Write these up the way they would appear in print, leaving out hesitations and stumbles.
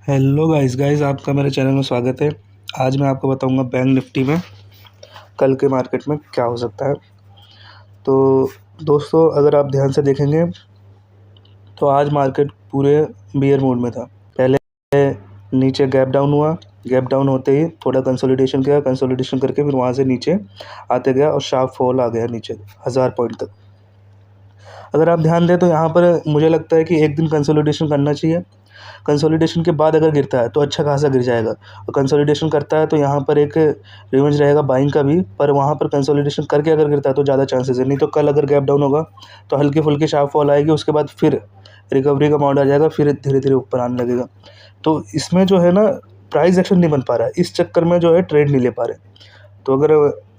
Hello guys आपका मेरे channel में स्वागत है। आज मैं आपको बताऊंगा बैंक निफ्टी में कल के मार्केट में क्या हो सकता है। तो दोस्तों, अगर आप ध्यान से देखेंगे तो आज मार्केट पूरे बियर मोड में था। पहले नीचे गैप डाउन हुआ, गैप डाउन होते ही थोड़ा कंसोलिडेशन किया, कंसोलिडेशन करके फिर वहाँ से नीचे आते गया और शार्प फॉल आ गया नीचे 1000 पॉइंट तक। अगर आप ध्यान दें तो यहाँ पर मुझे लगता है कि एक दिन कंसोलिडेशन करना चाहिए। कंसोलिडेशन के बाद अगर गिरता है तो अच्छा खासा गिर जाएगा, और कंसोलिडेशन करता है तो यहाँ पर एक रिवेंज रहेगा बाइंग का भी, पर वहाँ पर कंसोलिडेशन करके अगर गिरता है तो ज़्यादा चांसेस है। नहीं तो कल अगर गैप डाउन होगा तो हल्की फुल्की शार्प फॉल आएगी, उसके बाद फिर रिकवरी का मोड आ जाएगा, फिर धीरे धीरे ऊपर आने लगेगा। तो इसमें जो है ना, प्राइस एक्शन नहीं बन पा रहा है, इस चक्कर में जो है ट्रेड नहीं ले पा रहे। तो अगर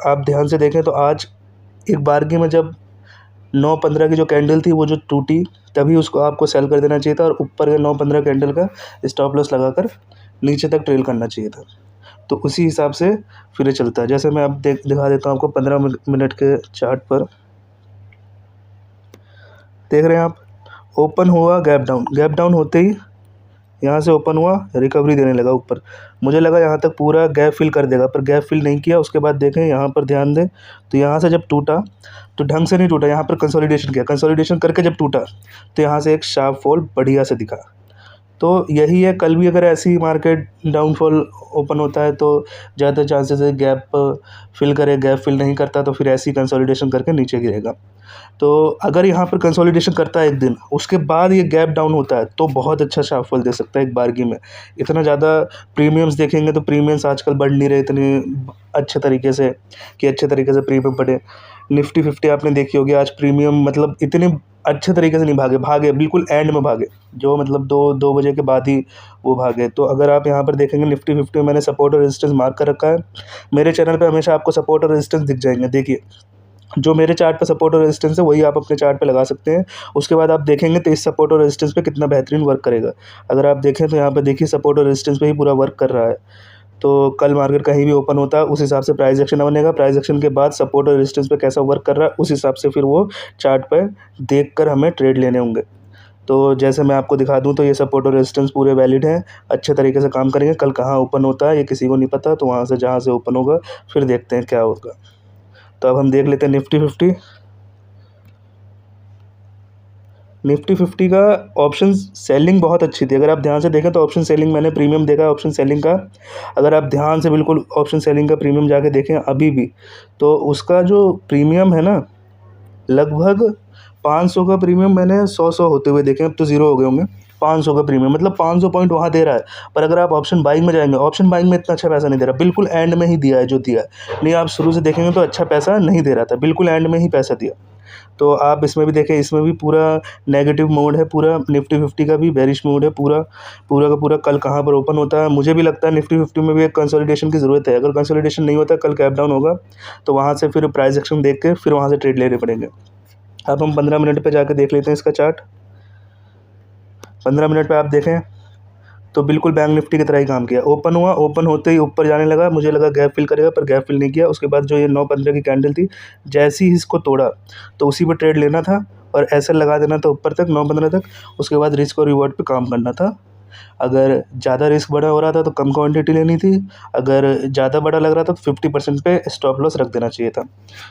आप ध्यान से देखें तो आज एक बारगी में जब 9:15 की जो कैंडल थी वो जो टूटी, तभी उसको आपको सेल कर देना चाहिए था और ऊपर के 9:15 कैंडल का स्टॉप लॉस लगाकर नीचे तक ट्रेल करना चाहिए था। तो उसी हिसाब से फिर ये चलता है। जैसे मैं अब दिखा देता हूँ आपको 15 मिनट के चार्ट पर। देख रहे हैं आप, ओपन हुआ गैप डाउन होते ही यहाँ से ओपन हुआ, रिकवरी देने लगा ऊपर। मुझे लगा यहाँ तक पूरा गैप फिल कर देगा, पर गैप फिल नहीं किया। उसके बाद देखें यहाँ पर ध्यान दें तो यहाँ से जब टूटा तो ढंग से नहीं टूटा, यहाँ पर कंसोलिडेशन किया, कंसोलिडेशन करके जब टूटा तो यहाँ से एक शार्प फॉल बढ़िया से दिखा। तो यही है, कल भी अगर ऐसी मार्केट डाउनफॉल ओपन होता है तो ज़्यादा चांसेस है गैप फिल करे। गैप फिल नहीं करता तो फिर ऐसी कंसोलिडेशन करके नीचे गिरेगा। तो अगर यहाँ पर कंसोलिडेशन करता है एक दिन, उसके बाद ये गैप डाउन होता है तो बहुत अच्छा शार्प फॉल दे सकता है एक बारगी में। इतना ज़्यादा प्रीमियम्स देखेंगे तो प्रीमियम्स आजकल बढ़ नहीं रहे इतने अच्छे तरीके से कि अच्छे तरीके से प्रीमियम बढ़े। निफ्टी 50 आपने देखी होगी, आज प्रीमियम मतलब इतने अच्छे तरीके से नहीं भागे बिल्कुल एंड में भागे, जो मतलब 2 बजे के बाद ही वो भागे। तो अगर आप यहाँ पर देखेंगे निफ्टी 50 में मैंने सपोर्ट और रेजिस्टेंस मार्क कर रखा है। मेरे चैनल पे हमेशा आपको सपोर्ट और रेजिस्टेंस दिख जाएंगे। देखिए, जो मेरे चार्ट पे सपोर्ट और रेजिस्टेंस है वही आप अपने चार्ट पे लगा सकते हैं। उसके बाद आप देखेंगे तो इस सपोर्ट और रेजिस्टेंस पे कितना बेहतरीन वर्क करेगा। अगर आप देखें तो यहाँ पे देखिए सपोर्ट और रेजिस्टेंस पे ही पूरा वर्क कर रहा है। तो कल मार्केट कहीं भी ओपन होता है उस हिसाब से प्राइस एक्शन बनेगा। प्राइस एक्शन के बाद सपोर्ट और रेजिस्टेंस पे कैसा वर्क कर रहा है उस हिसाब से फिर वो चार्ट पे देख कर हमें ट्रेड लेने होंगे। तो जैसे मैं आपको दिखा दूं तो ये सपोर्ट और रेजिस्टेंस पूरे वैलिड हैं, अच्छे तरीके से काम करेंगे। कल कहाँ ओपन होता है ये किसी को नहीं पता, तो वहाँ से जहाँ से ओपन होगा फिर देखते हैं क्या होगा। तो अब हम देख लेते हैं निफ्टी 50। निफ्टी 50 का ऑप्शन सेलिंग बहुत अच्छी थी। अगर आप ध्यान से देखें तो ऑप्शन सेलिंग मैंने प्रीमियम देखा है ऑप्शन सेलिंग का। अगर आप ध्यान से बिल्कुल ऑप्शन सेलिंग का प्रीमियम जाके देखें अभी भी, तो उसका जो प्रीमियम है ना, लगभग 500 का प्रीमियम मैंने 100 होते हुए देखे। अब तो ज़ीरो हो गए होंगे। 500 का प्रीमियम मतलब 500 पॉइंट वहाँ दे रहा है। पर अगर आप ऑप्शन बाइंग में जाएंगे, ऑप्शन बाइंग में इतना अच्छा पैसा नहीं दे रहा, बिल्कुल एंड में ही दिया है जो दिया है। नहीं, आप शुरू से देखेंगे तो अच्छा पैसा नहीं दे रहा था, बिल्कुल एंड में ही पैसा दिया। तो आप इसमें भी देखें, इसमें भी पूरा नेगेटिव मोड है, पूरा निफ्टी 50 का भी बेरिश मोड है पूरा पूरा का पूरा। कल कहाँ पर ओपन होता है, मुझे भी लगता है निफ्टी 50 में भी एक कंसोलिडेशन की ज़रूरत है। अगर कंसोलिडेशन नहीं होता, कल कैप डाउन होगा तो वहाँ से फिर प्राइस एक्शन देख के फिर वहाँ से ट्रेड लेने पड़ेंगे। अब हम 15 मिनट पे जाकर देख लेते हैं इसका चार्ट। 15 मिनट पे आप देखें तो बिल्कुल बैंक निफ्टी की तरह ही काम किया। ओपन हुआ, ओपन होते ही ऊपर जाने लगा, मुझे लगा गैप फिल करेगा पर गैप फिल नहीं किया। उसके बाद जो ये 9:15 की कैंडल थी, जैसे ही इसको तोड़ा तो उसी पर ट्रेड लेना था और ऐसे लगा देना था ऊपर तक 9:15 तक। उसके बाद रिस्क और रिवॉर्ड पे काम करना था। अगर ज़्यादा रिस्क बड़ा हो रहा था तो कम क्वांटिटी लेनी थी, अगर ज़्यादा बड़ा लग रहा था तो 50% पे स्टॉप लॉस रख देना चाहिए था।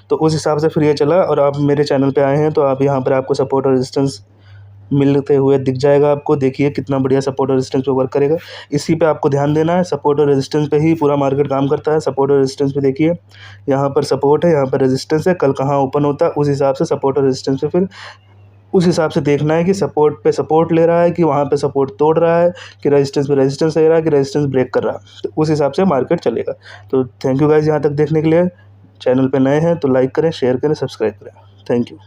तो उस हिसाब से फिर ये चला। और आप मेरे चैनल पे आए हैं तो आप यहाँ पर आपको सपोर्ट और रेजिस्टेंस मिलते हुए दिख जाएगा आपको। देखिए कितना बढ़िया सपोर्ट और रेजिस्टेंस पे वर्क करेगा। इसी पे आपको ध्यान देना है, सपोर्ट और रेजिस्टेंस पे ही पूरा मार्केट काम करता है। सपोर्ट और रेजिस्टेंस पे देखिए, यहाँ पर सपोर्ट है, यहाँ पर रेजिस्टेंस है। कल कहाँ ओपन होता है उस हिसाब से सपोर्ट और रेजिस्टेंस पे फिर उस हिसाब से देखना है कि सपोर्ट पे सपोर्ट ले रहा है, कि वहाँ पे सपोर्ट तोड़ रहा है, कि रेजिस्टेंस पे रेजिस्टेंस ले रहा है, कि रेजिस्टेंस ब्रेक कर रहा है। तो उस हिसाब से मार्केट चलेगा। तो थैंक यू गाइज यहाँ तक देखने के लिए। चैनल पे नए हैं तो लाइक करें, शेयर करें, सब्सक्राइब करें। Thank you.